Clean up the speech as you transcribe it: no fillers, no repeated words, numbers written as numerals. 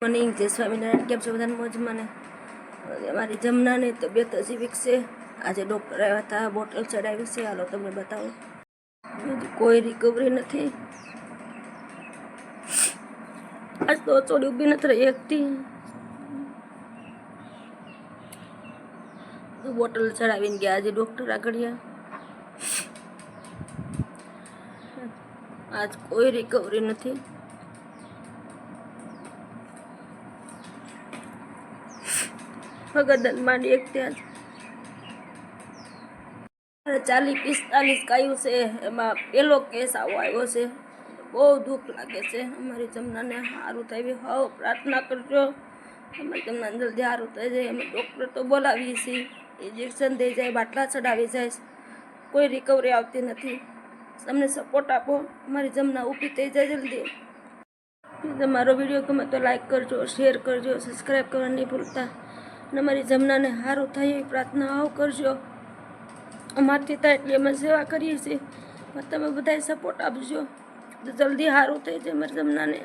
Morning, જય સ્વામિનારાયણ. કેમ છો બધા? મોજમાં ને? અમારી જમનાની તબિયત હજી વિકસે. આજે ડૉક્ટર આવ્યા હતા, બોટલ ચડાવી છે. હાલો તમને બતાવો. હજી કોઈ રિકવરી નથી. આજ તો ચોરી ઊભી નથી રહી એકથી. બોટલ ચડાવીને ગયા આજે ડૉક્ટર આગળ. આજ કોઈ રિકવરી નથી. ગદન માંડી એક ત્યાં 40-45 ગાયું છે, એમાં પેલો કેસ આવો આવ્યો છે. બહુ દુઃખ લાગે છે. અમારી જમનાને સારું થાય એવી હાવ પ્રાર્થના કરજો. અમારી જમના જલ્દી સારું થઈ જાય. અમે ડૉક્ટર તો બોલાવીએ છીએ, ઇન્જેક્શન થઈ જાય, બાટલા ચડાવી જાય, કોઈ રિકવરી આવતી નથી. તમને સપોર્ટ આપો, અમારી જમના ઊભી થઈ જાય જલ્દી. તમારો વિડીયો ગમે તો લાઈક કરજો, શેર કરજો, સબસ્ક્રાઈબ કરવા નહીં ભૂલતા. અને અમારી જમનાને સારું થાય એવી પ્રાર્થનાઓ કરજો. અમારથી થાય એટલી અમે સેવા કરીએ છીએ. તમે બધાએ સપોર્ટ આપજો, જલ્દી સારું થઈ જાય અમારી જમનાને.